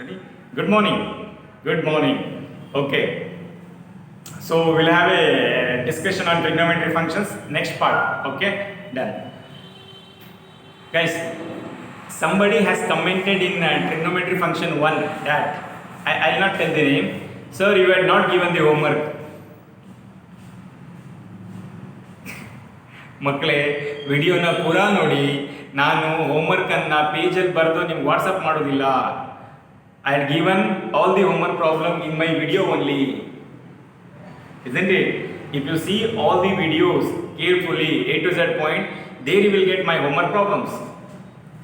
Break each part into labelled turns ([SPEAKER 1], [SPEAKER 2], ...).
[SPEAKER 1] Ready? Good morning. Good morning. Okay. So we'll have a discussion on trigonometry functions. Next part. Okay. Done. Guys, somebody has commented in trigonometry function 1 that I'll not tell the name. Sir, you had not given the homework. ಮಕ್ಕಳೇ ವಿಡಿಯೋನ ಪೂರಾ ನೋಡಿ. ನಾನು ಹೋಮ್ವರ್ಕನ್ನು ಪೇಜಲ್ಲಿ ಬರೆದು ನಿಮ್ಗೆ WhatsApp ಮಾಡೋದಿಲ್ಲ. I had given all the homework problem in my video only. Isn't it? If you see all the videos carefully, A to Z point, there you will get my homework problems.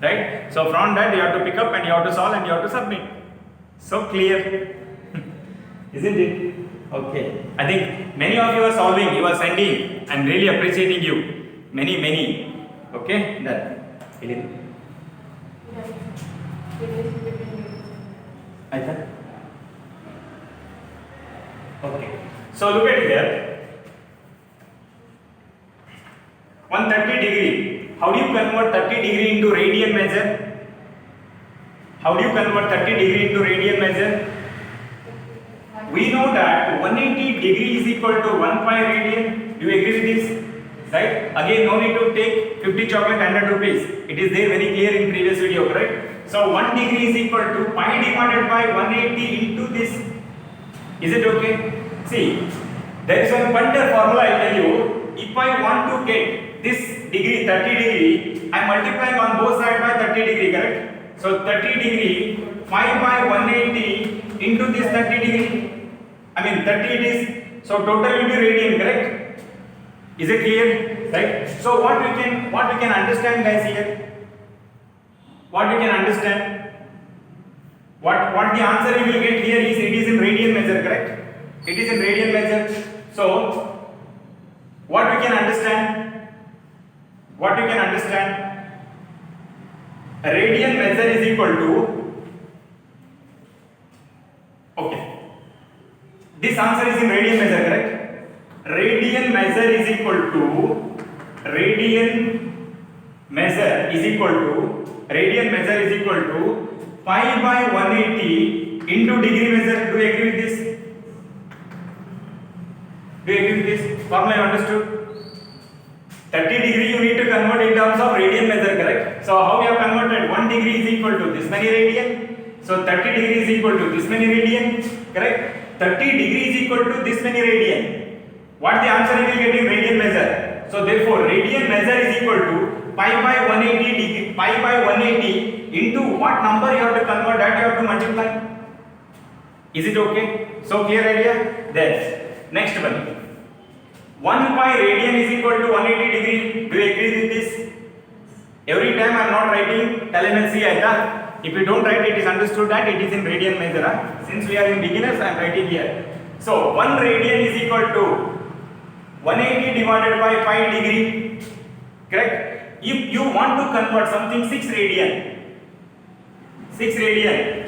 [SPEAKER 1] Right? So from that you have to pick up and you have to solve and you have to submit. So clear. Isn't it? Okay. I think many of you are solving, you are sending. I'm really appreciating you. Many. Okay? Done. Aita? Okay. So look at here. 130 degree. How do you convert 30 degree into radian measure? How do you convert 30 degree into radian measure? We know that 180 degree is equal to 1 pi radian. Do you agree with this? Right? Again, no need to take 50 chocolate 100 rupees. It is there very clear in previous video, right? So 1 degree is equal to pi divided by 180 into this. Is it okay? See, there is one Punter formula I tell you. If I want to get this degree 30 degree, I am multiplying on both sides by 30 degree, correct? So 30 degree, pi by 180 into this 30 degree. I mean 30 it is. So total will be radian, correct? Is it clear? Right? So what we can understand, guys, here? What we can understand? What the answer you will get here is it is in radian measure, correct? It is in radian measure. So what we can understand? What you can understand? A radian measure is equal to, okay, this answer is in radian measure, correct? Radian measure is equal to pi by 180 into degree measure. Do you agree with this? Do you agree with this? Formula you understood? 30 degree you need to convert in terms of radian measure, correct? So how we have converted? 1 degree is equal to this many radian. So 30 degree is equal to this many radian, correct? 30 degree is equal to this many radian. What the answer you will get in radian measure? So therefore radian measure is equal to pi by 180 degree, pi by 180 into what number you have to convert, that you have to multiply. Is it okay? So clear idea? Then next one. 1 pi radian is equal to 180 degree. Do you agree with this? Every time I am not writing, tell him and see. If you don't write, it is understood that it is in radian measure. Since we are in beginners, I am writing here. So 1 radian is equal to 180 divided by pi degree. Correct? If you want to convert something 6 radian.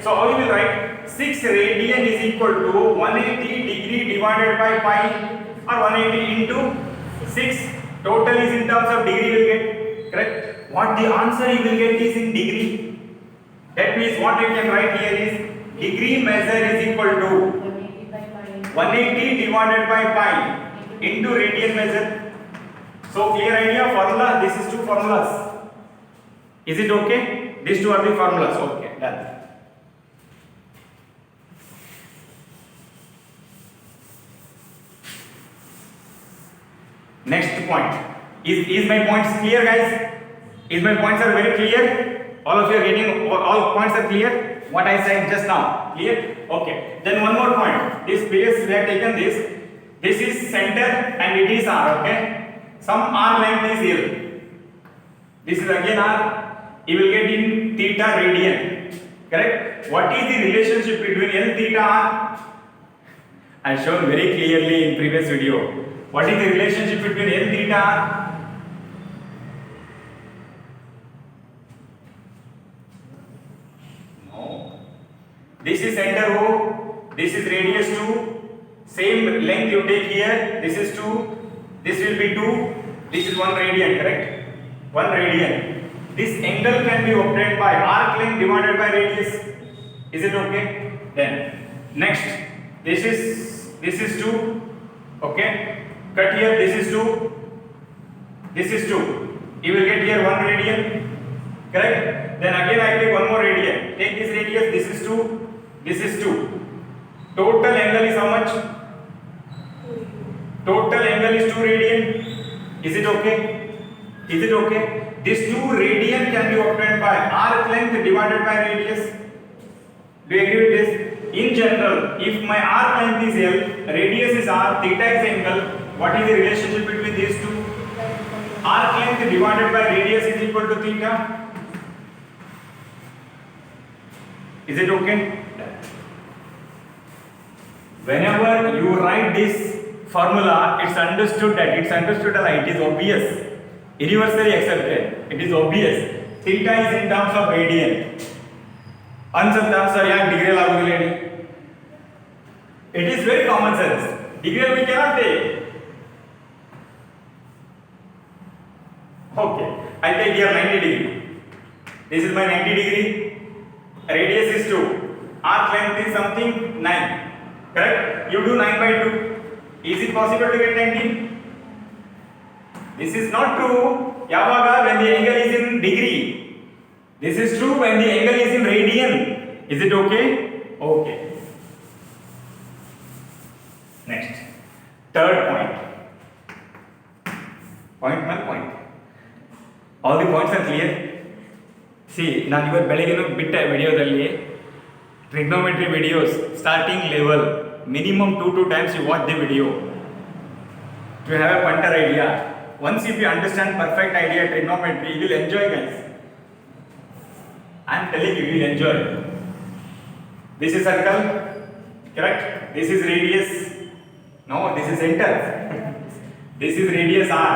[SPEAKER 1] So how you will write? 6 radian is equal to 180 degree divided by pi, or 180 into 6. Total is in terms of degree you will get. Correct? What the answer you will get is in degree. That means what you can write here is degree measure is equal to 180 divided by pi into radian measure. So clear idea? Formula. This is 2 formulas. Is it okay? These 2 are the formulas. Okay, done. Next point. Is my points clear, guys? Is my points are very clear? All of you are getting, all points are clear? What I said just now. Clear? Okay. Then one more point. This previous we have taken this. This is center and it is R. Okay. Some R length is here. This is again R. You will get in theta radian. Correct? What is the relationship between L theta R? I have shown very clearly in previous video. What is the relationship between L theta R? No. This is center O. This is radius 2. Same length you take here. This is 2. This will be 2. This is 1 radian, correct? 1 radian. This angle can be obtained by arc length divided by radius. Is it okay? Then next, this is 2. Okay, cut here. This is 2. This is 2. You will get here 1 radian. Correct? Then again I take one more radian. Take this radius. This is 2. This is 2. Total angle is how much? Total angle is 2 radian. Is it okay? Is it okay? This 2 radian can be obtained by arc length divided by radius. Do you agree with this? In general, if my arc length is L, radius is R, theta is angle, what is the relationship between these two? Arc length divided by radius is equal to theta. Is it okay? Whenever you write this formula, it's understood that it is obvious, universally accepted. It is obvious. Theta is in terms of radian. Answer yaak degree lagu. It is very common sense. Degree we cannot take. Okay, I take here 90 degree. This is my 90 degree. Radius is 2. Arc length is something 9. Correct? You do 9 by 2. Is it possible to get 90? This is not true. Yavaga when the angle is in degree. This is true when the angle is in radian. Is it okay? Okay. Next. Third point. Point 1 point. All the points are clear. See, ನಾನು ಇವತ್ತು ಬೆಳಗ್ಗೆನೂ ಬಿಟ್ಟೆ ವಿಡಿಯೋದಲ್ಲಿ trigonometry videos starting level minimum 2 times you watch the video to have a punter idea. Once if you understand perfect idea trigonometry, you will enjoy, guys. I am telling you, you will enjoy. This is circle, correct? This is radius. No, this is center. This is radius R.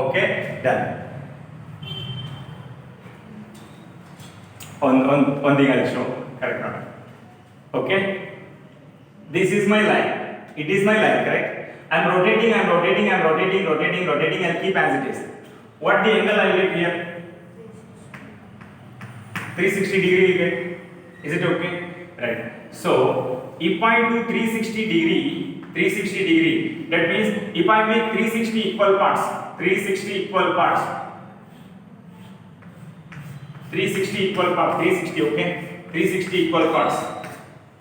[SPEAKER 1] Okay, done. On the I'll show. Correct, not. Okay. This is my line. It is my line, correct? I'm rotating. I'll keep as it is. What the angle I will get here? 360 degree you get. Is it okay? Right. So if I do 360 degree, that means if I make 360 equal parts, 360 equal parts, okay? 360 equal parts.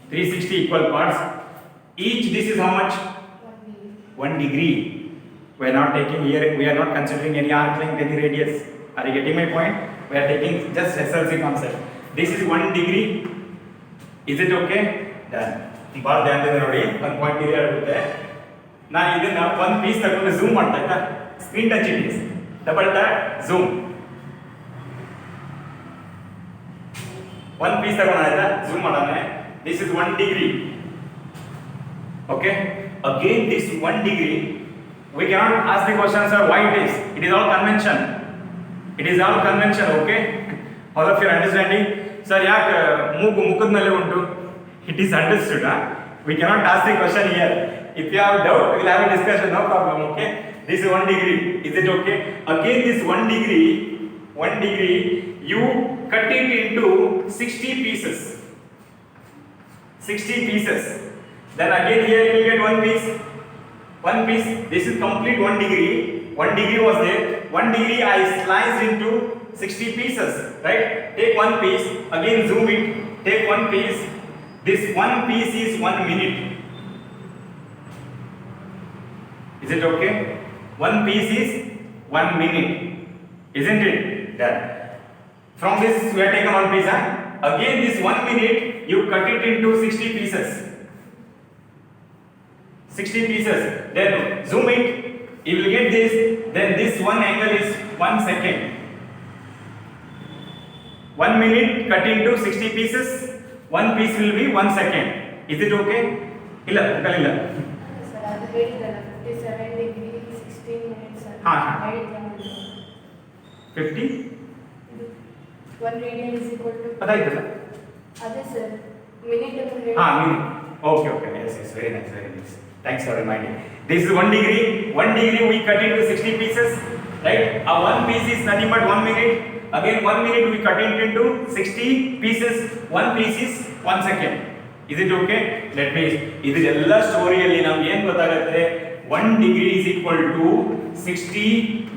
[SPEAKER 1] 360 equal parts. Each this is how much? 1 degree. We are not taking here, we are not considering any arc length, any radius. Are you getting my point? We are taking just SLC concept. This is 1 degree. Is it okay? Done. ಭಾಳ ಧ್ಯಾನದಿಂದ ನೋಡಿ ಒಂದು point clear ಆಗುತ್ತೆ. ನಾನು ಇದನ್ನ ಒಂದು piece ತಗೊಂಡು zoom ಮಾಡ್ತಾ ಇದ್ದ screen touch it is double tap zoom. ಒಂದು ಪೀಸ್ ತಗೊಂಡು ಆಯ್ತಾ ಝೂಮ್ ಮಾಡೋಣ. This is 1 degree. Okay. Again, this 1 degree, we cannot ask the question, sir, why it is? It is all convention. It is all convention. Okay. All of you are understanding? Sir, yak mukad mele untu. It is understood. We cannot ask the question here. If you have doubt, we will have a discussion. No problem. Okay. This is 1 degree. Is it okay? Again, this 1 degree, you cut it into 60 pieces. 60 pieces. Then again here you will get 1 piece. 1 piece. This is complete 1 degree. 1 degree was there. 1 degree I sliced into 60 pieces. Right? Take 1 piece. Again zoom it. Take 1 piece. This 1 piece is 1 minute. Is it okay? 1 piece is 1 minute. Isn't it? Done. From this we have taken 1 piece. Again this 1 minute you cut it into 60 pieces. 60 pieces. Then zoom it. You will get this. Then this one angle is 1 second. 1 minute cut into 60 pieces. 1 piece will be 1 second. Is it okay? Illa, kalilla.
[SPEAKER 2] Sir, ಅದು ಹೇಳಿದ್ರಲ್ಲ 57 degree 16 minutes ಅಂತ.
[SPEAKER 1] ಹಾ. 50
[SPEAKER 2] 1 radian is equal to
[SPEAKER 1] ಅದಾಯ್ತಲ್ಲ?
[SPEAKER 2] ಅದೇ sir minute ಅಂತ ಹೇಳಿ.
[SPEAKER 1] minute. Okay. Yes. Very nice. Thanks for reminding. This is 1 degree. 1 degree we cut into 60 pieces. Right? A 1 piece is nothing but 1 minute. Again 1 minute we cut it into 60 pieces. One piece is 1 second. Is it okay? Let me. ಇದೆಲ್ಲ ಸ್ಟೋರಿಯಲ್ಲಿ ನಮ್ಗೆ ಏನು ಗೊತ್ತಾಗುತ್ತೆ? 1 degree is equal to 60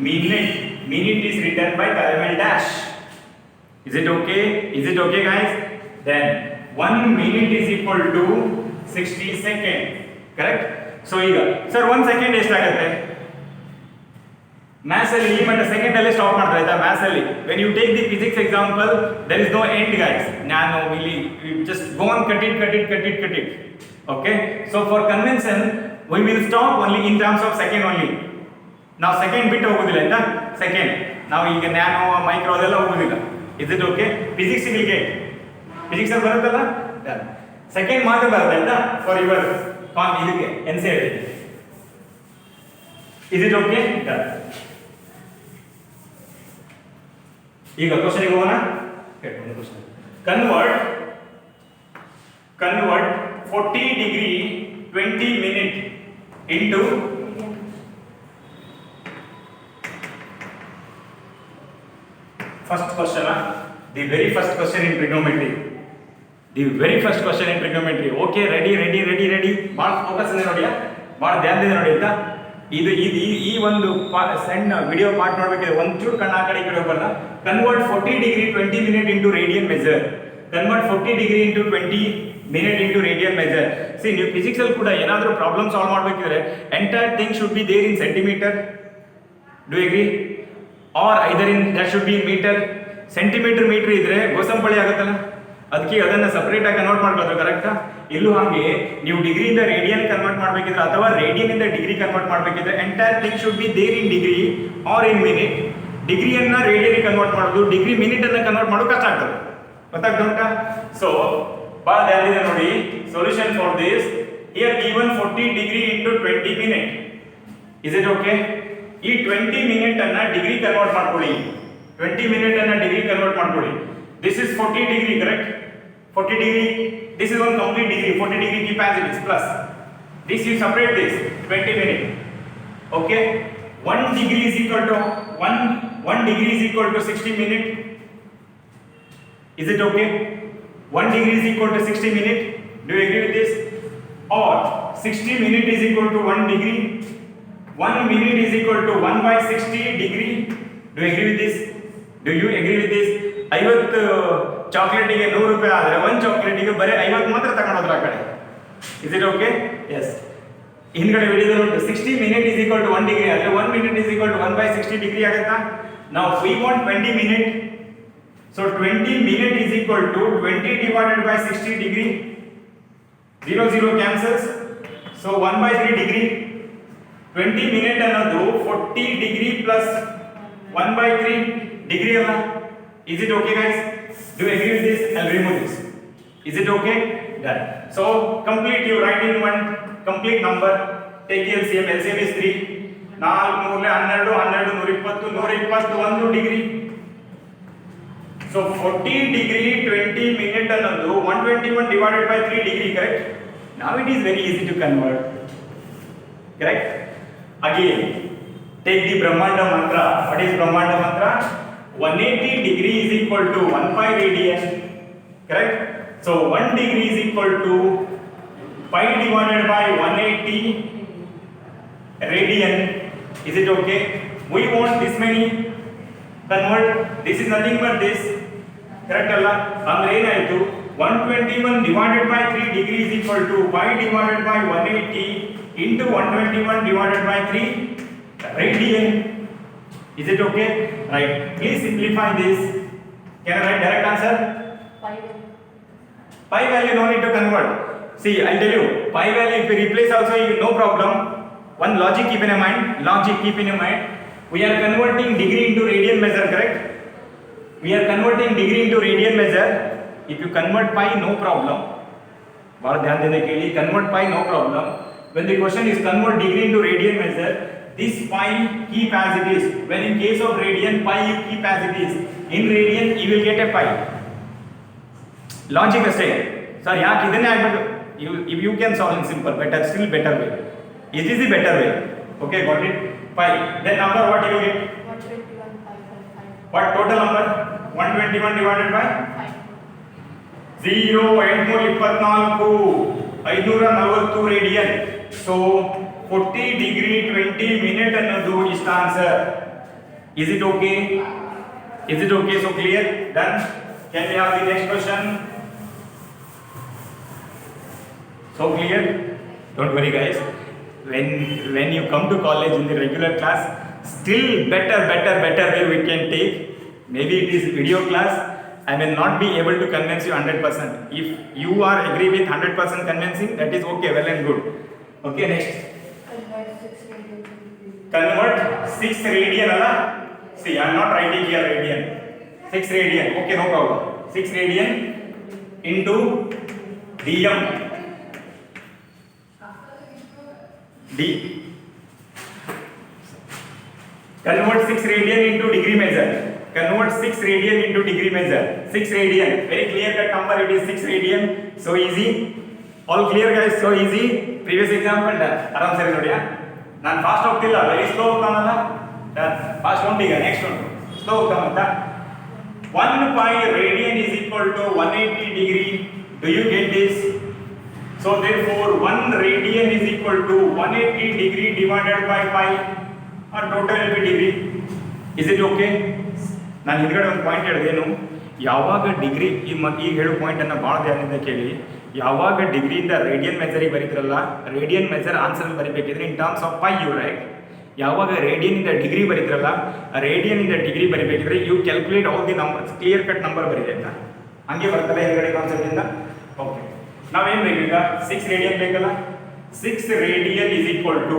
[SPEAKER 1] minute. Minute is written by parallel dash. Is it okay? Is it okay, guys? Then 1 minute is equal to 60 second. Correct? So ಈಗ sir 1 second ಎಷ್ಟಾಗುತ್ತೆ? Maths ಅಲ್ಲಿ ಈ ಮಟ್ಟ second ಅಲ್ಲಿ ಸ್ಟಾಪ್ ಮಾಡ್ತಾ ಆಯ್ತಾ maths ಅಲ್ಲಿ when you take the physics example there is no end, guys. ನಾನು ಇಲ್ಲಿ just go on cut it. Okay, so for convention we will stop only in terms of second only. ನಾವು second ಬಿಟ್ಟು ಹೋಗೋದಿಲ್ಲ ಆಯ್ತಾ second ನಾವು ಈಗ nano micro ಅದೆಲ್ಲ ಹೋಗೋದಿಲ್ಲ. Is it okay? Physics will get physics ಅಲ್ಲಿ ಬರುತ್ತಲ್ಲ ಸೆಕೆಂಡ್ ಮಾತ್ರ ಬರುತ್ತೆ ಆಯ್ತಾ ಫಾರ್ ಯುವರ್ ಇದಕ್ಕೆ NCERT. Is it okay? Done. ಈಗ ಕ್ವಶನ್ ಹೋಗೋಣ. Convert 40 degree 20 minute into first question, the very first question in trigonometry. Okay, ready ಭಾಳ ಫೋಕಸ್ ಇದೆ ನೋಡಿ, ಭಾಳ ಧ್ಯಾನದಿಂದ ನೋಡಿ ಆಯ್ತಾ. ಇದು ಈ ಒಂದು ಸಣ್ಣ ವಿಡಿಯೋ ಪಾರ್ಟ್ ನೋಡ್ಬೇಕಿದ್ರೆ ಒಂಚೂರು ಕಣ್ಣು ಆ ಕಡೆ ಈ ಕಡೆ ಹೋಗಲ್ಲ. Convert 40 degree 20 minute into radian measure. Convert 40 degree into 20 minute into radian measure. See ನೀವು ಫಿಸಿಕ್ಸ್ ಅಲ್ಲಿ ಕೂಡ ಏನಾದರೂ ಪ್ರಾಬ್ಲಮ್ ಸಾಲ್ವ್ ಮಾಡಬೇಕಿದ್ರೆ entire thing should be there in centimetre. Do you agree? Or either in that should be in metre. Centimetre metre ಇದ್ರೆ ಗೋಸಂಪಳಿ ಆಗುತ್ತಲ್ಲ, ಅದಕ್ಕೆ ಅದನ್ನ ಸಪರೇಟ್ ಆಗಿ ಕನ್ವರ್ಟ್ ಮಾಡ್ಬೋದು. ಕರೆಕ್ಟಾ? ಇಲ್ಲೂ ಹಾಗೆ ನೀವು ಡಿಗ್ರಿಯಿಂದ ರೇಡಿಯನ್ ಕನ್ವರ್ಟ್ ಮಾಡಬೇಕಿದ್ರೆ ಅಥವಾ ರೇಡಿಯನ್ ಇಂದ ಡಿಗ್ರಿ ಕನ್ವರ್ಟ್ ಮಾಡಬೇಕಿದ್ರೆ entire thing should be there in degree or in minute. ಡಿಗ್ರಿಯನ್ನ ರೇಡಿಯನ್ ಕನ್ವರ್ಟ್ ಮಾಡೋದು, ಡಿಗ್ರಿ ಮಿನಿಟ್ ಅನ್ನ ಕನ್ವರ್ಟ್ ಮಾಡೋದು ಕಷ್ಟ ಆಗ್ತದೆ. ಗೊತ್ತಾಗ್ತಾ? ಸೊ ಭಾಳ ಧ್ಯಾನ ನೋಡಿ. Solution for this here given 40 degree into 20 minute. Is it okay? ಈ 20 minute ಅನ್ನ ಡಿಗ್ರಿ ಕನ್ವರ್ಟ್ ಮಾಡ್ಕೊಳ್ಳಿ. 20 minute ಅನ್ನ ಡಿಗ್ರಿ ಕನ್ವರ್ಟ್ ಮಾಡ್ಕೊಳ್ಳಿ. This is 40 degree, correct? 40 degree. This is one complete degree. 40 degree keep as it is plus. This you separate this 20 minute. Okay. 1 degree is equal to 1 degree is equal to 60 minute. Is it okay? 1 degree is equal to 60 minute. Do you agree with this? Or 60 minute is equal to 1 degree. 1 minute is equal to 1 by 60 degree. Do you agree with this? Do you agree with this? 50 ಚಾಕ್ಲೇಟಿಗೆ 100 ರೂಪಾಯಿ ಆದರೆ ಒಂದು ಚಾಕ್ಲೇಟಿಗೆ ಬರೀ 50 ಮಾತ್ರ ತಗೊಂಡೋದ್ರ ಆ ಕಡೆ. Is it okay? S. ಹಿಂದ್ಗಡೆ ವಿಡಿಯೋದಲ್ಲಿ ಉಂಟು 60 minute is equal to 1 degree ಆದರೆ 1 minute is equal to 1 by 60 degree ಆಗುತ್ತಾ? Now we want 20 minute. So 20 minute is equal to 20 divided by 60 degree. 0 cancels. So 1 by 3 degree. 20 minute ಅನ್ನೋದು 40 degree plus 1 by 3 degree ಅಲ್ಲ. Is it okay, guys? Do you agree with this? I'll remove this. Is it okay? Done. So complete, you write in one complete number. Take LCM. LCM is 3. 4 3 12 12 120 121 degree. So 40 degree 20 minute ಅನ್ನೋದು 121 divided by 3 degree, correct? Now it is very easy to convert. Correct? Again, take the Brahmanda mantra. What is Brahmanda mantra? 180 degree is equal to 1 pi radian. Correct? So 1 degree is equal to pi divided by 180 radian. Is it okay? We want this many. Convert. This is nothing but this. Correct ಅಲ್ಲ? ಅಂದ್ರೆ ಏನಾಯ್ತು? 121 divided by 3 degree is equal to pi divided by 180 into 121 divided by 3 radian. Is it okay? Right. Please simplify this. Can I write direct answer? Pi value no need to convert. See, I'll tell you. Pi value if you replace also, no problem. One logic keep in your mind. We are converting degree into radian measure, correct? We are converting degree into radian measure. If you convert pi, no problem. Bahut dhyan dene ke liye convert pi, no problem. When the question is convert degree into radian measure, this pi keep as it is. When in case of radian, pi you keep as it is. In radian, you will get a pi. Logic ಅಷ್ಟೇ. Sir, ಯಾಕೆ ಇದನ್ನೇ ಆಗಬೇಕು? If you can solve in simple, still better way. It is the better way. Okay, got it? Pi. Then number what you will get?
[SPEAKER 2] 121 pi by 5.
[SPEAKER 1] What total number? 121 divided by 0 824 540 radian. So 40 degree 20 minute ಅನ್ನೋದು ಇಷ್ಟ answer. Is it okay? Is it okay? So clear? Done. Can we have the next question? So clear? Don't worry guys. When you come to college in the regular class, still better way we can take. Maybe it is video class. I may not be able to convince you 100%. If you are agree with 100% convincing, that is okay, well and good. Okay, next. Convert 6 radian alla. See, I am not writing here radian. 6 radian. Okay, no problem. 6 radian into dm. D. Convert 6 radian into degree measure. Convert 6 radian into degree measure. 6 radian. Very clear cut number. It is 6 radian. So easy. All clear guys. So easy. Previous example done. Aram sari nodiya. Nan fast hogtilla. Very slow hogtanalla. Done. Fast hontiga. Next one. Slow hogtanalla. 1 pi radian is equal to 180 degree. Do you get this? So therefore 1 radian is equal to 180 degree divided by pi. Or total will be degree. Is it okay? ನಾನು ಹಿಂದ್ಗಡೆ ಒಂದು point ಹೇಳಿದೇನು, ಯಾವಾಗ degree ಈಗ ಹೇಳೋ ಪಾಯಿಂಟನ್ನು ಭಾಳ ಧ್ಯಾನದಿಂದ ಕೇಳಿ. ಯಾವಾಗ ಡಿಗ್ರಿಯಿಂದ ರೇಡಿಯನ್ ಮೆಜರಿಗೆ ಬರೀತಿರಲ್ಲ, ರೇಡಿಯನ್ ಮೆಜರ್ ಆನ್ಸರ್ ಬರೀಬೇಕಿದ್ರೆ in terms of pi you write. ಯಾವಾಗ ರೇಡಿಯನಿಂದ ಡಿಗ್ರಿ ಬರೀತಿರಲ್ಲ, ರೇಡಿಯನಿಂದ ಡಿಗ್ರಿ ಬರೀಬೇಕಿದ್ರೆ you calculate all the numbers, clear cut number ಬರೀಬೇಕಾ, ಹಂಗೆ ಬರ್ತದೆ ಹಿಂದ್ಗಡೆ ಕಾನ್ಸೆಪ್ಟಿಂದ. ಓಕೆ, ನಾವೇನು ಬೇಕೀಗ 6 ರೇಡಿಯನ್ ಬೇಕಲ್ಲ. 6 radian is equal to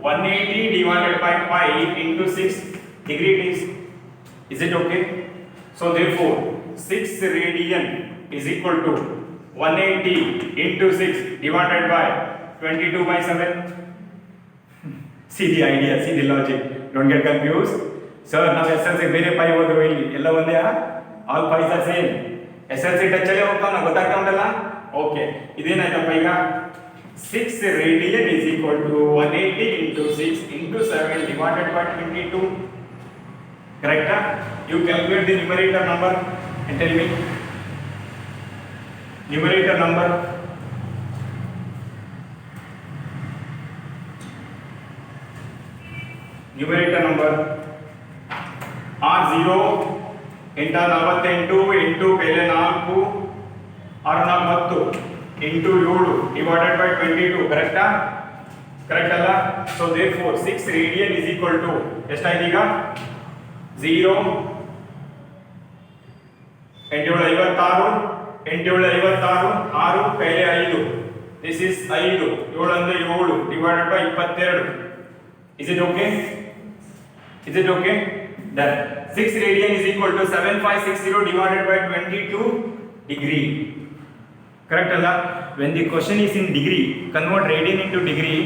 [SPEAKER 1] 180 divided by pi into 6 degree it is. Is it okay? So therefore 6 radian is equal to 180 into 6 divided by 22 by 7. See the idea, see the logic. Don't get confused. Sir, now SLC ಬೇರೆ pi ಹೋದ್ರು ಇಲ್ಲಿ ಎಲ್ಲ ಒಂದೇ. All pi's are same. SLC touch ಅಲ್ಲಿ ಹೋಗ್ತಾವ ನಾವು ಗೊತ್ತಾಗ್ತಾ ಉಂಟಲ್ಲ. ಓಕೆ, ಇದೇನಾಯ್ತಪ್ಪ ಈಗ 6 radian is equal to 180 into 6 into 7 divided by 22. Correct? You calculate the numerator number and tell me. Numerator number. Numerator number. R0 into 48 into pele 4 R40 into 7 divided by 22. Correct? Correct alla? So therefore 6 radian is equal to ಎಷ್ಟಾಯ್ತು ಈಗ 0 8 7 56 8 7 56 6 ಪೈಲೆ 5. This is 5 7 ಅಂದ್ರೆ 7 divided by 22. Is it okay? Is it okay? Done. 6 radian is equal to 7560 divided by 22 degree. Correct alla? When the question is in degree, convert radian into degree.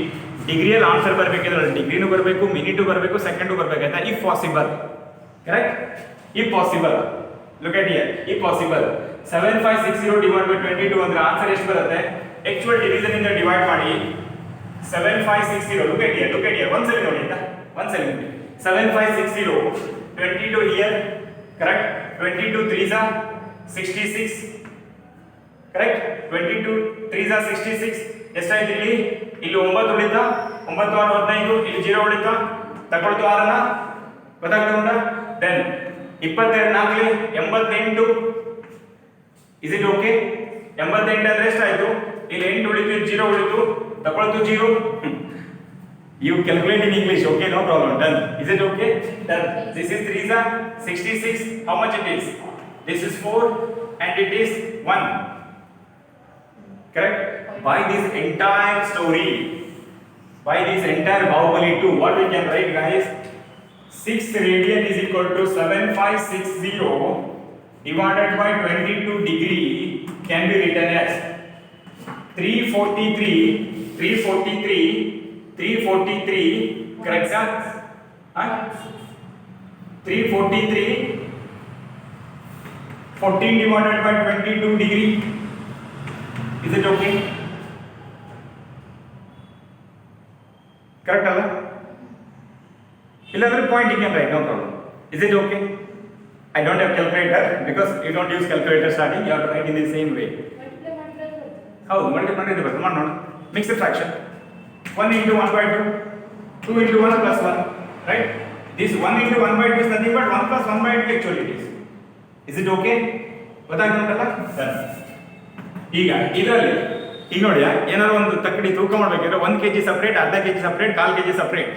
[SPEAKER 1] Degree ಅಲ್ಲಿ answer ಬರಬೇಕಿದ್ರೆ ಡಿಗ್ರಿನೂ ಬರಬೇಕು, minute ಬರಬೇಕು, second ಬರಬೇಕಾಯ್ತಾ, if possible. Correct? If possible. Look at here, if possible 7560 divided by 22 ಅಂದ್ರೆ answer ಎಷ್ಟು ಬರುತ್ತೆ? Actual division ಇಂದ ಡಿವೈಡ್ ಮಾಡಿ 7560. ಲುಕ್ ಎಟ್ ಹಿಯರ್ ಒಂದ್ಸಲಿ ನೋಡಿ ಆಯ್ತಾ, ಒಂದ್ಸಲಿ ನೋಡಿ. 7560 22 here. Correct? 22 3s are 66. Correct? 22 3s are 66. ಎಷ್ಟಾಯ್ತು ಇಲ್ಲಿ? ಇಲ್ಲಿ 9 ಉಳಿತಾ, 9 6 15, ಇಲ್ಲಿ 0 ಉಳಿತಾ, ತಗೊಳ್ತು 6ನ, ಗೊತ್ತಾಗ್ತಾ ಉಂಟಾ? ದೆನ್ 22 4 88. Is it okay? 88 ಅಂದ್ರೆ ಎಷ್ಟಾಯ್ತು? ಇಲ್ಲಿ 8 ಉಳಿತು, 0 ಉಳಿತು, ತಗೊಳ್ತು 0. You calculate in English, okay, no problem. Done. Is it okay? Done. This is 3s are 66. How much it is? This is 4 and it is 1. Correct? By this entire story, by this entire Bahubali 2, what we can write guys? 6 radian is equal to 7560 divided by 22 degree can be written as 343, correct sir? 343 14 divided by 22 degree. Is it okay? Correct alla? Illadre point you can write, no problem. Is it okay? I don't have calculator because you don't use calculator starting. You have to write in the same way.
[SPEAKER 2] Multiply ಮಾಡಿದ್ರೆ ಬರ್ತದೆ.
[SPEAKER 1] ಹೌದು multiply ಮಾಡಿದ್ರೆ ಬರ್ತದೆ. ಮಾಡಿ ನೋಡು. Mixed fraction. 1 into 1 by 2. 2 into 1 plus 1. Right? This 1 into 1 by 2 is nothing but 1 plus 1 by 2 actually it is. Is it okay? ಗೊತ್ತಾಗ್ತಲ್ಲ? Done. ಈಗ ಇದರಲ್ಲಿ ಈಗ ನೋಡಿ ಏನಾದ್ರು ಒಂದು ತಕ್ಕಡಿ ತೂಕ ಮಾಡಬೇಕಿದ್ರೆ 1 kg ಸಪರೇಟ್, ಅರ್ಧ kg separate, 1/4 kg separate.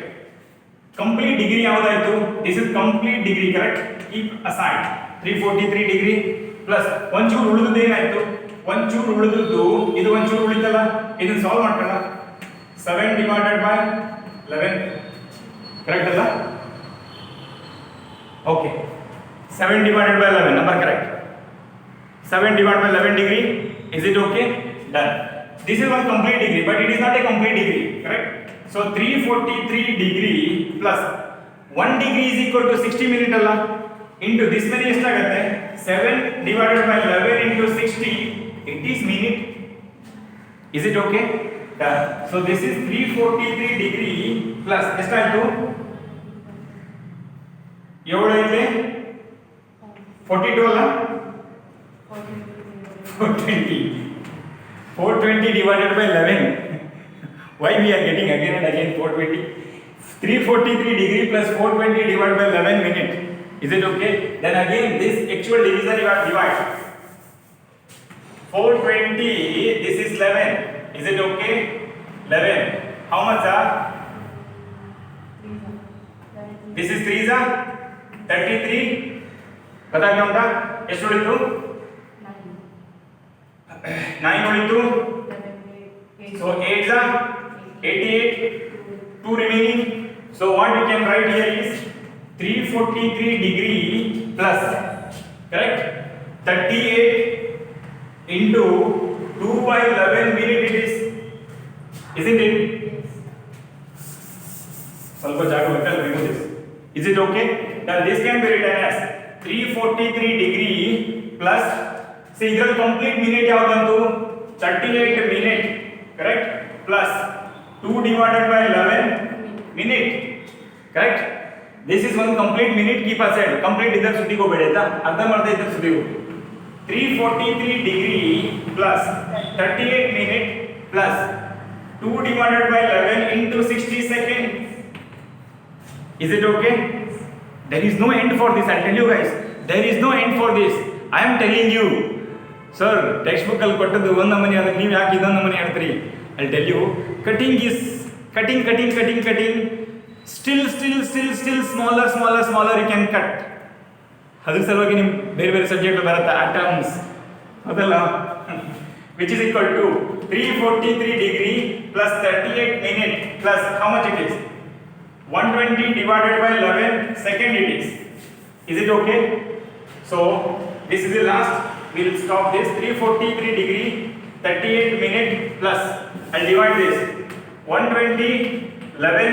[SPEAKER 1] Complete degree ಯಾವ್ದಾಯ್ತು? This is complete degree, correct? Keep aside 343 degree plus ಒಂಚೂರು ಉಳಿದುದು ಏನಾಯ್ತು? ಒಂಚೂರು ಉಳಿದುದು ಇದು ಒಂಚೂರು ಉಳಿತಲ್ಲ, ಇದನ್ನ ಸಾಲ್ವ್ ಮಾಡ್ಕೊಳ್ಳ. 7 divided by 11 ಕರೆಕ್ಟ್ ಅಲ್ಲ? Okay 7 divided by 11 number correct. 7 divided by 11 degree, is it okay? Done. This is one complete degree but it is not a complete degree, correct? So 343 degree plus 1 degree is equal to 60 minute ಅಲ್ಲ, into this many ಎಷ್ಟಾಗುತ್ತೆ? 7 divided by 11 into 60, it is minute. Is it okay? Done. So this is 343 degree plus ಎಷ್ಟಾಯ್ತು? 7 ಐತೆ 42 ಅಲ್ಲ, 420 divided by 11. Why we are getting again and again 420? 343 degree plus 420 divided by 11 minute. Is it okay? Then again this actual divisor you have divide. 420, this is 11. Is it okay? 11. How much are? This is 3 is 33. पता क्या होता? ಎಷ್ಟು ಉಳಿತು? 9 ಉಳಿತು. So 8 is 88. 2 remaining. So what you can write here is 343 degree plus, correct? 38 into 2 by 11 minute it is. Isn't it? ಸ್ವಲ್ಪ ಜಾಗ ಬೇಕಲ್ಲ remove this. Is it okay? Now this can be written as 343 degree plus, see ಇದರ complete minute ಯಾವುದು ಬಂತು? 38 minute, correct? Plus 2 divided by 11 minute, correct? This is one complete minute, keep aside. Complete ಇದರ ಸುದ್ದಿಗೆ ಹೋಗಬೇಡಿ ಆಯ್ತಾ? ಅರ್ಧ ಮಾಡ್ತಾ ಇದರ ಸುದ್ದಿಗೆ ಹೋಗಿ. 343 degree plus 38 minute plus 2 divided by 11 into 60 seconds. Is it okay? There is no end for this. I'll tell you guys. There is no end for this. I am telling you. Sir, textbook ಅಲ್ಲಿ ಕೊಟ್ಟದ್ದು ಒಂದು ನಮೂನೆ ಅಂದ್ರೆ ನೀವು ಯಾಕೆ ಇದೊಂದು ನಮೂನೆ ಹೇಳ್ತೀರಿ? I'll tell you. Cutting is cutting. Still smaller you can cut. ಅದ್ರ ಸಲುವಾಗಿ ನಿಮ್ ಬೇರೆ ಬೇರೆ ಸಬ್ಜೆಕ್ಟ್ ಬರುತ್ತೆ atoms. ಹೌದಲ್ಲ? Which is equal to 343 degree plus 38 minute plus how much it is? 120 divided by 11 second it is. Is it okay? So this is the last. We will stop this. 343 degree 38 minute plus, I'll divide this 120 11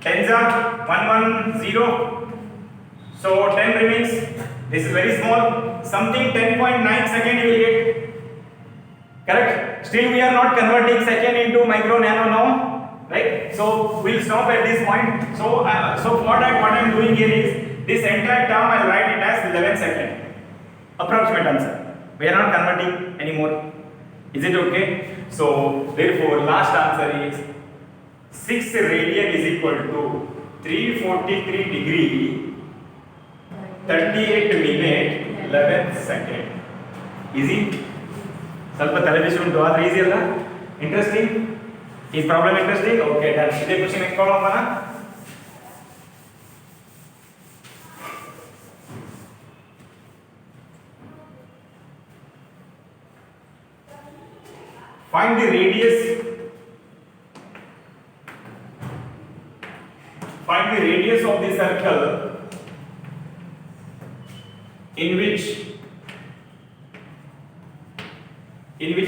[SPEAKER 1] 10s are 110. So 10 remains. This is very small. Something 10.9 second you will get. Correct? Still we are not converting second into micro nano now. Right? So we'll stop at this point. So what I'm doing here is this entire term I'll write it as 11 second. Approximate answer. We are not converting anymore. Is it okay? So therefore last answer is 6 radian is equal to 343 degree 38 minute 11 second. Easy? ಸ್ವಲ್ಪ ತಲೆ ಬಿಸಿ ಉಂಟು ಆದ್ರೆ easy ಅಲ್ಲ? Interesting? Is problem interesting? Okay, done. ಇದೇ question next problem ಮಾಡೋಣ. Find the radius. Find the radius of the circle in which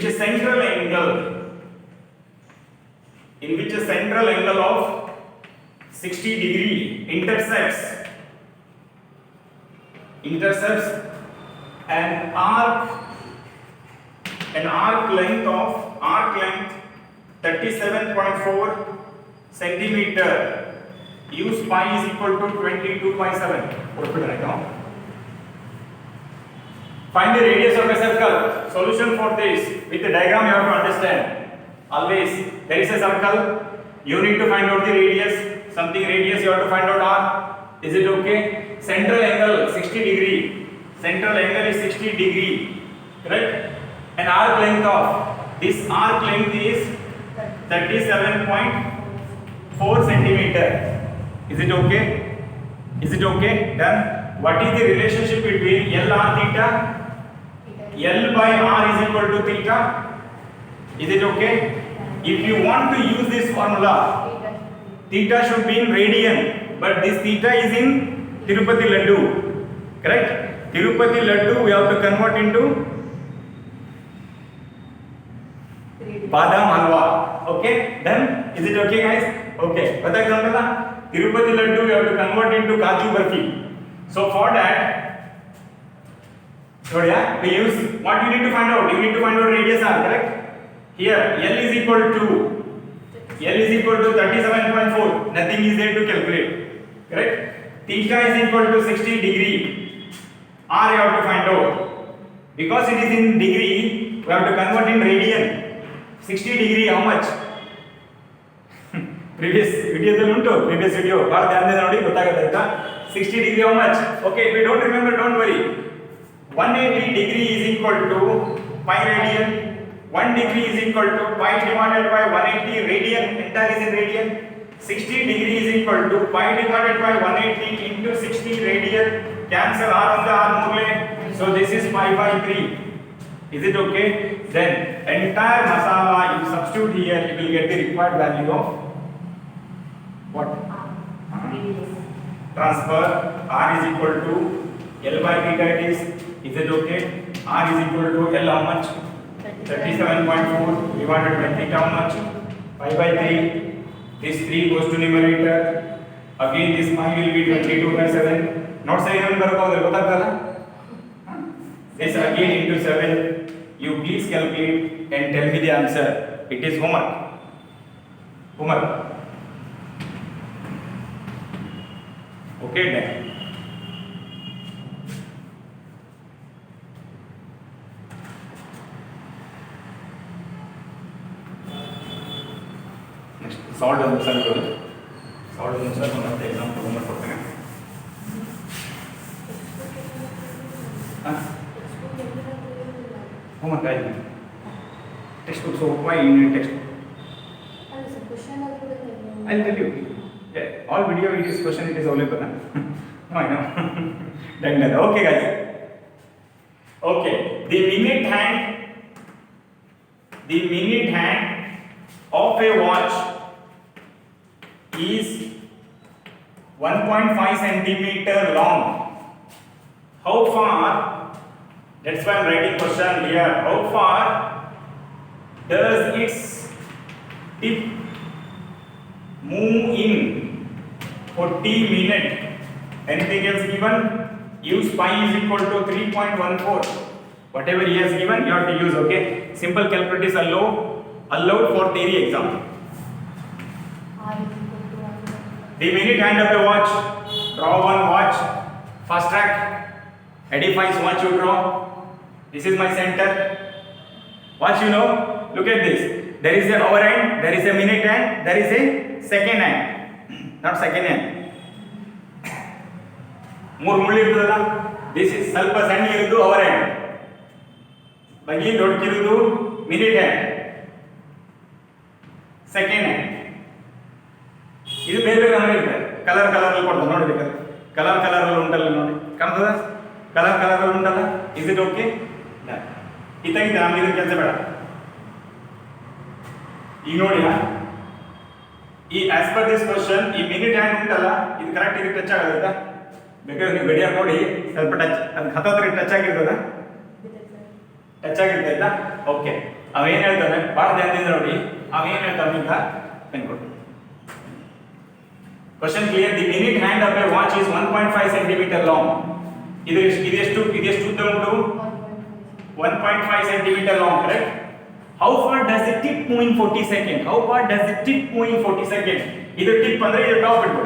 [SPEAKER 1] a central angle of 60 degree intercepts an arc length 37.4 centimeter. Use pi is equal to 22 by 7. Put it right now. Find the radius of a circle. Solution for this with the diagram you have to understand. Always there is a circle. You need to find out the radius. Something radius you have to find out r. Is it okay? Central angle 60 degree. Central angle is 60 degree. Correct? And arc length of this arc length is 37.4 centimeter. Is it okay? Is it okay? Done. What is the relationship between L r theta? L by r is equal to theta. Is it okay? If you want to use this formula, theta should be in radian, but this theta is in Tirupati Laddu. Correct? Tirupati Laddu we have to convert into Badam Halwa. Okay? Done? Is it okay, guys? Okay. What example? Tirupati Laddu we have to convert into Kaju Barfi. So for that, we use what you need to find out. You need to find out radius r. Correct? Here L is equal to 37.4. Nothing is there to calculate. Correct? Theta is equal to 60 degree. R you have to find out. Because it is in degree, we have to convert in radian. 60 degree how much? Previous video previous video. 60 degree how much? Okay, if you don't remember, don't worry. 180 degree is equal to pi radian. 1 degree is equal to pi divided by 180 radian. Entire is in radian. 60 degree is equal to pi divided by 180 into 60 radian. Cancel r on the r mule. So this is pi by 3. Is it okay? Then entire masala you substitute here, you will get the required value of what? Transfer r is equal to L by theta it is. Is it okay? R is equal to L how much? 37.4 divided by theta how much? Pi by 3. This 3 goes to numerator. Again this pi will be 22 by 7. Not saying this again into 7. You please calculate and tell me the answer. It is homework. Homework. Okay then. Next, solve the circle. Solve the circle. One example homework for them. Homework guys. Textbook. So why you need textbook? I'll tell you. Yeah, all video videos question it is available. No, I know. Done. Okay, guys. Okay, the minute hand of a watch is 1.5 centimeter long. How far? That's why I'm writing question here. How far does its tip move in 40 minutes? Anything else given? Use pi is equal to 3.14. Whatever he has given, you have to use. Okay. Simple calculate is allowed for theory exam. The minute hand of a watch. Draw one watch. Fast track. Edifice watch you draw. This is my center. Watch you know. Look at this. There is a hour hand, there is a minute hand, there is a second hand. Not second hand. More mulli irudalla. This is ಸ್ವಲ್ಪ ಸಣ್ಣ ಇರುವುದು hour hand. ಬಗಿ ದೊಡ್ಡಕಿರುವುದು minute hand. Second hand. ಇದು ಬೇರೆ ಬೇರೆ ನಮಗೆ ಇರುತ್ತೆ. Colour ಅಲ್ಲಿ ಕೊಡ್ತಾರೆ ನೋಡಿ ಬೇಕಾದ್ರೆ. ಕಲರ್ ಅಲ್ಲಿ ಉಂಟಲ್ಲ ನೋಡಿ. ಕಾಣ್ತದ? ಕಲರ್ ಅಲ್ಲಿ ಉಂಟಲ್ಲ. Is it okay? ಇತ್ತಾಗಿದ್ದ ನಮಗೆ ಇದಕ್ಕೆ ಕೆಲಸ ಬೇಡ. ಈಗ ನೋಡಿ ಈ ಆಸ್ ಪರ್ ದಿಸ್ ಕ್ವಶನ್ ಈ ಮಿನಿಟ್ ಹ್ಯಾಂಡ್ ಉಂಟಲ್ಲ ಇದು ಕರೆಕ್ಟ್ ಇದಕ್ಕೆ ಟಚ್ ಆಗುತ್ತಾ? ಬೇಕಾದ್ರೆ ನೀವು ಗಡಿಯಾರ ನೋಡಿ ಸ್ವಲ್ಪ ಟಚ್ ಅದಕ್ಕೆ ಹತ್ತತ್ರ ಟಚ್ ಆಗಿರ್ತದ? ಟಚ್ ಆಗಿರ್ತೈತಾ? ಓಕೆ. ಅವೇನು ಹೇಳ್ತಾನೆ ಭಾಳ ಧ್ಯಾನದಿಂದ ನೋಡಿ. ಅವೇನು ಹೇಳ್ತಾನೆ ಈಗ ಪೆನ್ ಕೊಡು. Question clear. The minute hand of A watch is 1.5 centimetre long. ಇದೆಷ್ಟು ಉದ್ದ ಉಂಟು? 1.5 centimeter long, correct? How far does the tip move in 40 seconds? How far does the tip move in 40 seconds? Either tip andre idu top itkodu.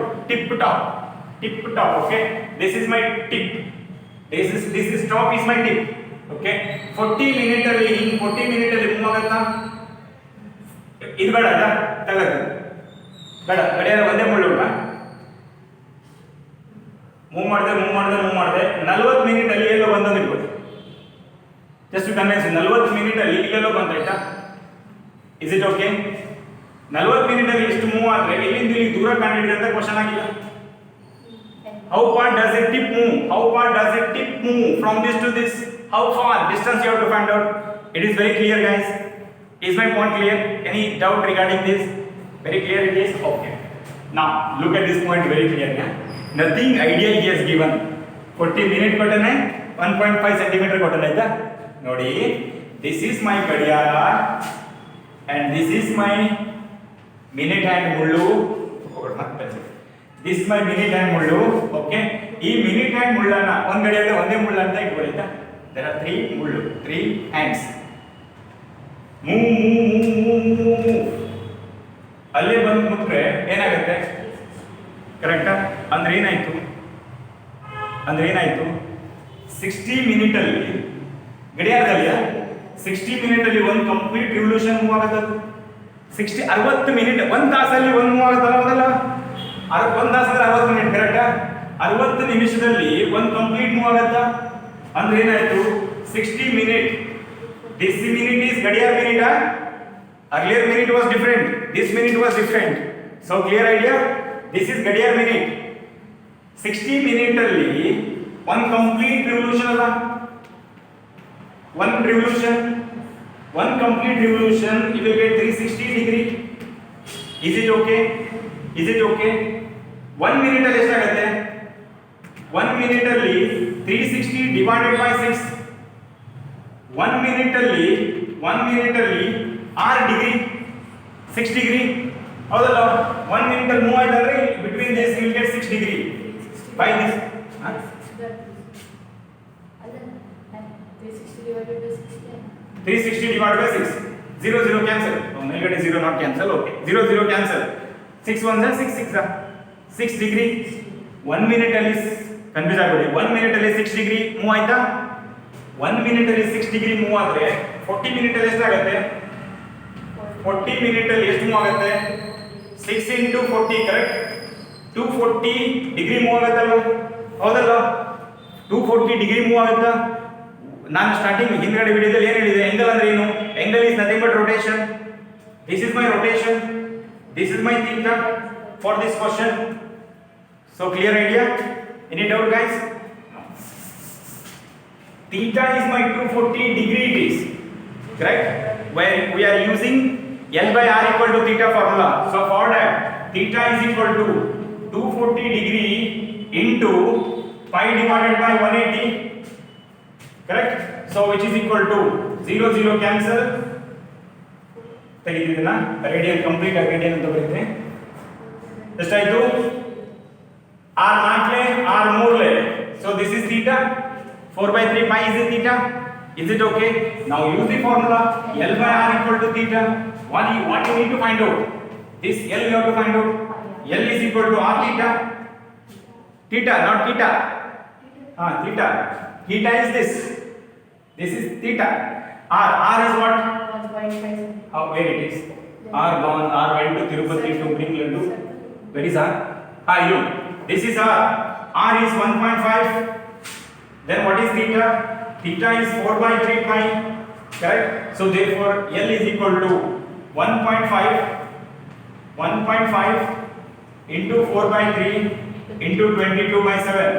[SPEAKER 1] Tip top, okay? This is my tip. This is top is my tip. Okay 40 minute ಅಲ್ಲಿ ಹಿಂಗ್ 40 minute ಅಲ್ಲಿ move ಆಗುತ್ತಾ ಇದು ಬೇಡ ಅಲ್ಲ ತಗದು ಬೇಡ ಗಡಿಯಾರ ಒಂದೇ ಮುಳ್ಳು ಮೂವ್ ಮಾಡಿದೆ 40 ಮಿನಿಟ್ ಅಲ್ಲಿ ಎಲ್ಲೋ ಬಂದದ್ದು ಇರ್ಬೋದು ಜಸ್ಟ್ ಕನ್ವಿನ್ಸ್ 40 ಮಿನಿಟ್ ಅಲ್ಲಿ ಇಲ್ಲೆಲ್ಲೋ ಬಂದಾಯ್ತಾ ಇಸ್ ಇಟ್ ಓಕೆ 40 ಮಿನಿಟ್ ಅಲ್ಲಿ ಎಷ್ಟು ಮೂವ್ ಆದ್ರೆ ಇಲ್ಲಿಂದ ಇಲ್ಲಿ ದೂರ ಕಂಡಿಡಿದ್ರೆ ಅಂತ ಕ್ವಶನ್ ಆಗಿಲ್ಲ how far does it tip move from this to this how far distance you have to find out it is very clear guys is my point clear any doubt regarding this very clear it is okay now look at this point very clear yeah nothing idea he has given 40 minute ಕೊಟ್ಟನೆ 1.5 centimeter ಕೊಟ್ಟನೆ ಆಯ್ತಾ ನೋಡಿ this is my ಗಡಿಯಾರ and this is my minute hand ಮುಳ್ಳು this is my minute hand ಮುಳ್ಳು okay ಈ minute hand ಮುಳ್ಳನ್ನ ಒಂದು ಗಡಿಯಾರದಲ್ಲಿ ಒಂದೇ ಮುಳ್ಳು ಅಂತ ಇಟ್ಕೊಳ್ಳಿ ಆಯ್ತಾ there are 3 ಮುಳ್ಳು 3 hands move ಅಲ್ಲೇ ಬಂದು ಮುಟ್ರೆ ಏನಾಗುತ್ತೆ ಕರೆಕ್ಟಾ ಅಂದ್ರೆ ಏನಾಯ್ತು 60 ಮಿನಿಟ್ ಅಲ್ಲಿ ಗಡಿಯಾರದಲ್ಲಿ 60 ಮಿನಿಟ್ ಅಲ್ಲಿ ಒಂದು ಕಂಪ್ಲೀಟ್ ರಿವಲ್ಯೂಷನ್ ಮೂವ್ ಆಗುತ್ತೆ 60 ಮಿನಿಟ್ ಒಂದು ತಾಸಲ್ಲಿ ಒಂದು ಮೂವ್ ಆಗುತ್ತಲ್ಲ ಹೌದಲ್ಲ ಒಂದು ತಾಸಲ್ಲಿ 60 ಮಿನಿಟ್ ಕರೆಕ್ಟಾ 60 ನಿಮಿಷದಲ್ಲಿ ಒಂದು ಕಂಪ್ಲೀಟ್ ಮೂವ್ ಆಗುತ್ತಾ ಅಂದ್ರೆ ಏನಾಯ್ತು 60 ಮಿನಿಟ್ this minute is ಗಡಿಯಾರ minute earlier minute was different this minute was different so clear idea this is ಗಡಿಯಾರ minute 60 minute ಅಲ್ಲಿ one complete revolution ಅಲ್ಲ one complete revolution you will get 360 degree is it okay 1 minute ಅಲ್ಲಿ ಎಷ್ಟಾಗುತ್ತೆ 1 minute ಅಲ್ಲಿ 360 divided by 6 1 minute ಅಲ್ಲಿ 6 degree 6 degree ಹೌದಲ್ಲ 1 minute ಅಲ್ಲಿ move ಆಯ್ತಂದ್ರೆ between this you will get 6 degree by this 360 divided by 6 0 cancel ಮೇಲ್ಗಡೆ 0 not cancel okay 0 cancel 6 1 6 6 6 degree 1 minute ಅಲ್ಲಿ confuse ಆಗಬೇಡಿ 1 minute ಅಲ್ಲಿ 6 degree ಮೂವ್ ಆಯ್ತಾ 1 minute ಅಲ್ಲಿ 6 degree ಮೂವ್ ಆದ್ರೆ 40 minute ಅಲ್ಲಿ ಎಷ್ಟಾಗುತ್ತೆ 40 minute ಅಲ್ಲಿ ಎಷ್ಟು ಮೂವ್ ಆಗುತ್ತೆ 6 into 40 ಕರೆಕ್ಟ್ 240 ಡಿಗ್ರಿ ಮೂವ್ ಆಗುತ್ತಲ್ಲ ಹೌದಲ್ಲ 240 ಡಿಗ್ರಿ ಮೂವ್ ಆಗುತ್ತಾ ನಾನು ಸ್ಟಾರ್ಟಿಂಗ್ ಹಿಂದ್ಗಡೆ ವಿಡಿಯೋದಲ್ಲಿ ಏನು ಹೇಳಿದೆ ಆಂಗಲ್ ಅಂದ್ರೆ ಏನು angle is nothing but rotation this is my rotation this is my theta for this question so clear idea any doubt guys theta is my 240 degree it is correct where we are using L by R equal to theta formula so for that theta is equal to 240 degree into pi divided by 180 correct so which is equal to 0 cancel ತೆಗೆದಿದ್ದೀನ radian complete radian ಅಂತ ಬರುತ್ತೆ ಎಷ್ಟಾಯ್ತು r 4 r 3 so this is theta 4/3 pi is theta is it okay now use the formula L by R equal to theta what you need to find out this L you have to find out L is equal to r theta not theta theta is this is theta r is what
[SPEAKER 2] 1.5
[SPEAKER 1] how where it is r went to Tirupati to bring Laddu where is r you this is r is 1.5 then what is theta is 4/3 pi correct so therefore L is equal to 1.5 into 4/3 into 22/7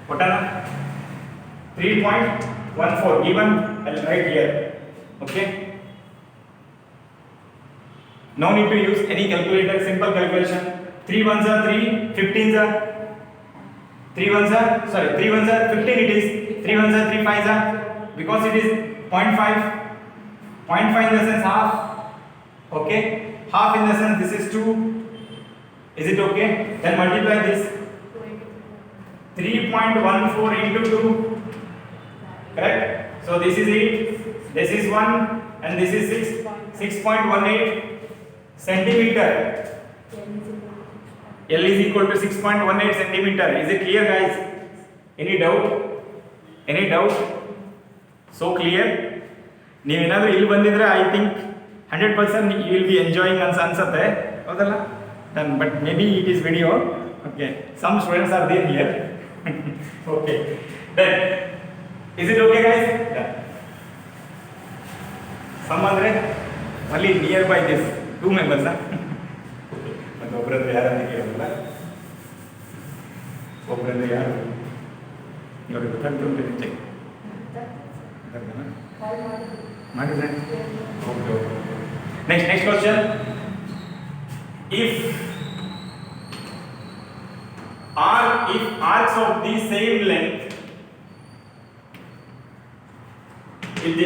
[SPEAKER 1] what are 3.14 given right here okay no need to use any calculator simple calculation 3 ones are 3 15s are 3 ones are 15 it is 3 ones are 3 5s are because it is 0.5 in the sense half okay half in the sense this is 2 is it okay then multiply this 3.14 into 2 correct so this is 8 this is 1 and this is 6.18 centimeter L is equal to 6.18 centimeter is it clear guys any doubt Any doubt? So clear? ನೀವೇನಾದರೂ ಇಲ್ಲಿ ಬಂದಿದ್ರೆ I think 100% you will be enjoying ಅನ್ಸುತ್ತೆ ಹೌದಲ್ಲ done but maybe it is video okay some students are there here okay then is it okay guys done some andre only nearby this 2 members ಮತ್ತೆ ಒಬ್ಬರಂದ್ರೆ ಯಾರು ಅಂತ ಕೇಳೋದಿಲ್ಲ ಒಬ್ಬರಂದ್ರೆ ಯಾರು ಇವರು ಗೊತ್ತಾಗ್ತದೆ check ಮಾಡಿದ್ರೆ okay next question if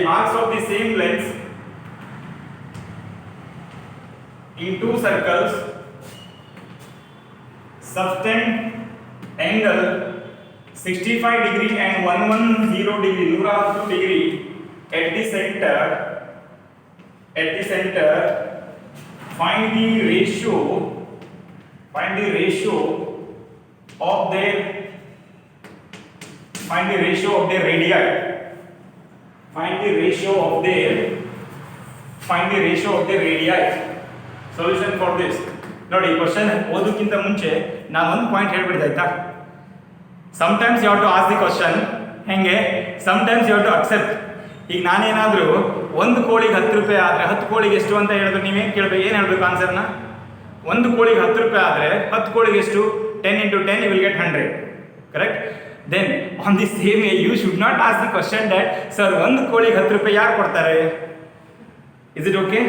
[SPEAKER 1] arcs of the same length in two circles subtend angle 65 degree and 110 degree 110 degree at the center find the ratio of their radii solution for this ನೋಡಿ question ಓದೋಕ್ಕಿಂತ ಮುಂಚೆ ನಾನು ಒಂದು point ಹೇಳ್ಬಿಡ್ದೆ ಆಯ್ತಾ sometimes you have to ask the question ಹೆಂಗೆ sometimes you have to accept ಈಗ ನಾನೇನಾದರೂ ಒಂದು ಕೋಳಿಗೆ 10 ರೂಪಾಯಿ ಆದರೆ 10 ಕೋಳಿಗೆ ಎಷ್ಟು ಅಂತ ಹೇಳಿದ್ರೆ ನೀವೇನು ಕೇಳಬೇಕು ಏನು ಹೇಳಬೇಕು ಆನ್ಸರ್ನ ಒಂದು ಕೋಳಿಗೆ 10 ರೂಪಾಯಿ ಆದರೆ 10 ಕೋಳಿಗೆ ಎಷ್ಟು 10 into 10 you will get 100 correct then on the same way you should not ask the question that sir ಒಂದು ಕೋಳಿಗೆ 10 ರೂಪಾಯಿ ಯಾರು ಕೊಡ್ತಾರೆ is it okay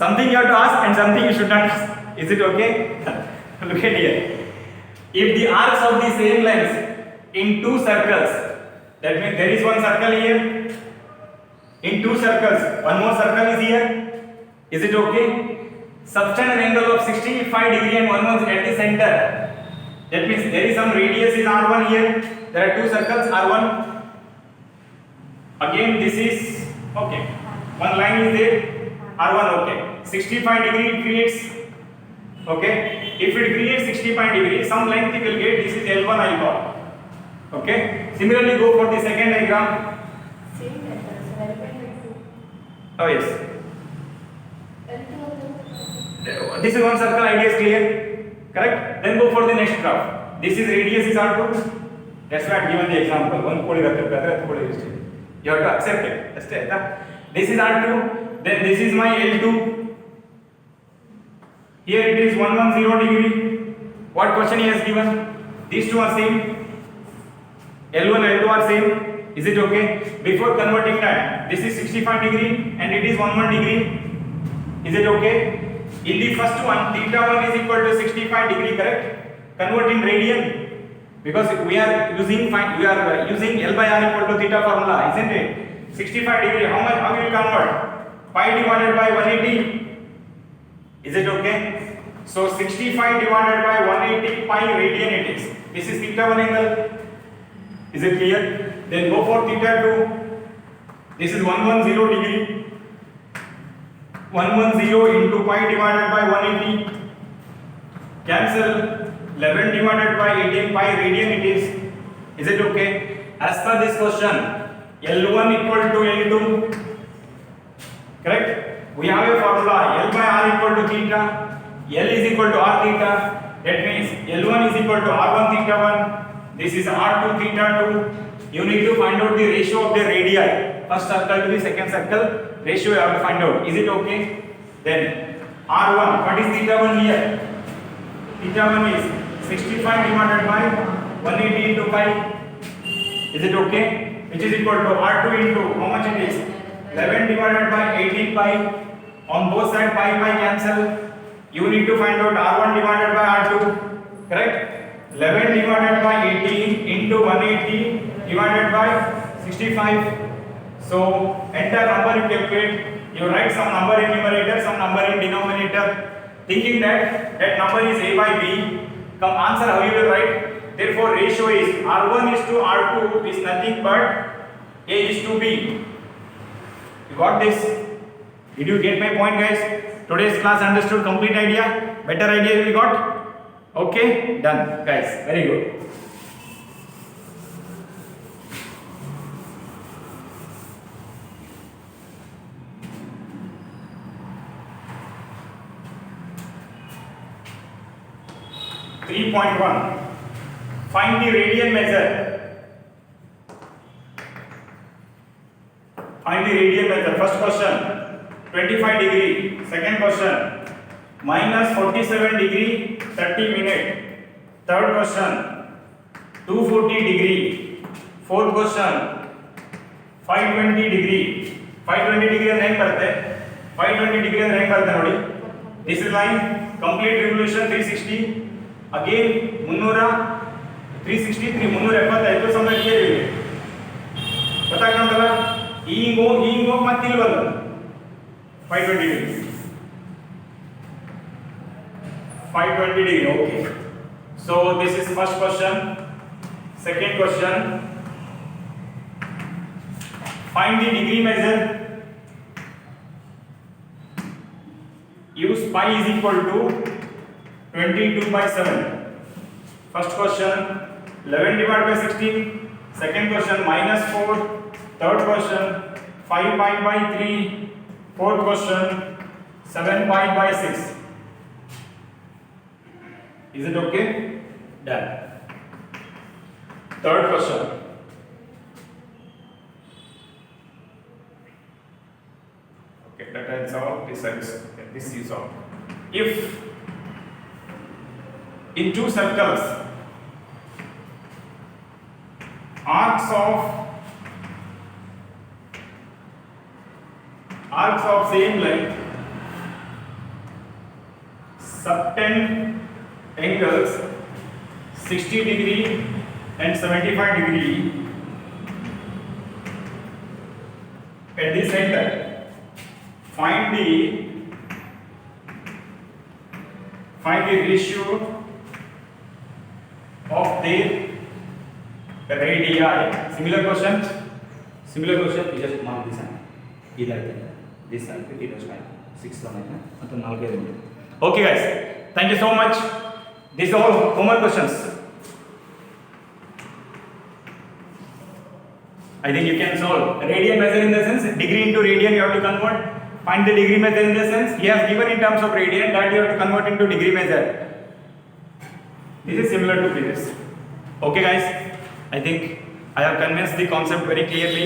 [SPEAKER 1] something you have to ask and something you should not ask is it okay look at here if the arcs of the same length in two circles that means there is one circle here in two circles one more circle is here is it okay subtend an angle of 65 degree and one at the center that means there is some radius is r1 here there are two circles r1 again this is okay one line is there r1 okay 65 degree it creates okay if it creates 65 degree some length you will get this is l1 I got okay similarly go for the second diagram
[SPEAKER 2] Same letters, L2.
[SPEAKER 1] oh yes
[SPEAKER 2] L2.
[SPEAKER 1] this is one circle idea is clear correct then go for the next graph this is radius is r2 that's why I given the example one ಕೋಳಿಗೆ 10 ರೂಪಾಯಿ ಆದರೆ 10 ಕೋಳಿಗೆ ಎಷ್ಟು you have to accept it ಅಷ್ಟೇ ಆಯ್ತಾ this is r2 then this is my l2 here it is 110 degree what question he has given these two are same l1 l2 are same is it okay before converting that this is 65 degree and it is 11 degree is it okay in the first one theta 1 is equal to 65 degree correct convert in radian because we are using l by r equal to theta formula isn't it 65 degree how will you convert pi divided by 180 is it okay so 65 divided by 180 pi radian it is this is theta 1 angle is it clear then go for theta 2 this is 110 degree 110 into pi divided by 180 cancel 11 divided by 18 pi radian it is it okay as per this question l1 equal to l2 correct we have a formula l by r equal to theta l is equal to r theta that means l1 is equal to r1 theta 1 this is r2 theta 2 you need to find out the ratio of the radii first circle to the second circle ratio you have to find out is it okay then r1 what is theta 1 here theta 1 is 65 divided by 180 into pi is it okay which is equal to r2 into how much it is 11 divided by 18 pi on both sides pi cancel you need to find out r1 divided by r2 correct 11 divided by 18 into 180 divided by 65 so entire number you calculate you write some number in numerator some number in denominator thinking that number is a by b come answer how you will write therefore ratio is r1 is to r2 is nothing but a is to b you got this did you get my point guys today's class understood complete idea better idea we got okay done guys very good 3.1. Find the radian measure. Find the radian measure. First question 25 degree. Second question minus 47 degree 30 minute. Third question 240 degree. Fourth question 520 degree. 520 degree ಅಂದ್ರೆ ಹೆಂಗ್ ಬರುತ್ತೆ? 520 degree ಅಂದ್ರೆ ಹೆಂಗ್ ಬರುತ್ತೆ ನೋಡಿ. This is line complete revolution 360. Again 300 363 375 ಸಮಯ clear ಇದೆ. ಗೊತ್ತಾಗ್ತದಲ್ಲ? ಹಿಂಗ್ ಹೋಗಿ ಮತ್ತೆ ಇಲ್ಲಿ ಬಂದ 520 degree. 520 degree. Okay. So this is first question. Second question. Find the degree measure. Use pi is equal to 22/7. First question 11 divided by 16. Second question -4. Third question 5 pi by 3. Fourth question 7 pi by 6. Is it okay? Done. Third question. Okay, that is all. This is okay. This is all. If in two circles arcs of same length subtend angles 60 degree and 75 degree at the center, find the ratio of their radii. Similar question, you just mark this one. This one, it is fine. 6 1 Okay guys, thank you so much. These are all homework questions. I think you can solve. Radian measure in the sense degree into radian you have to convert. Find the degree measure in the sense he has given in terms of radian that you have to convert into degree measure. This is similar to previous. Okay guys, I think I have convinced the concept very clearly.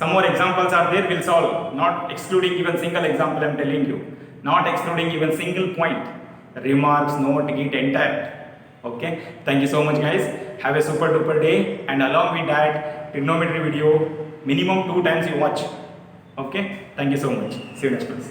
[SPEAKER 1] Some more examples are there, we'll solve. Not excluding even single example, I'm telling you. Not excluding even single point. Remarks, note, get entire. Okay, thank you so much guys. Have a super duper day, and along with that trigonometry video minimum 2 times you watch. Okay, thank you so much. See you next class.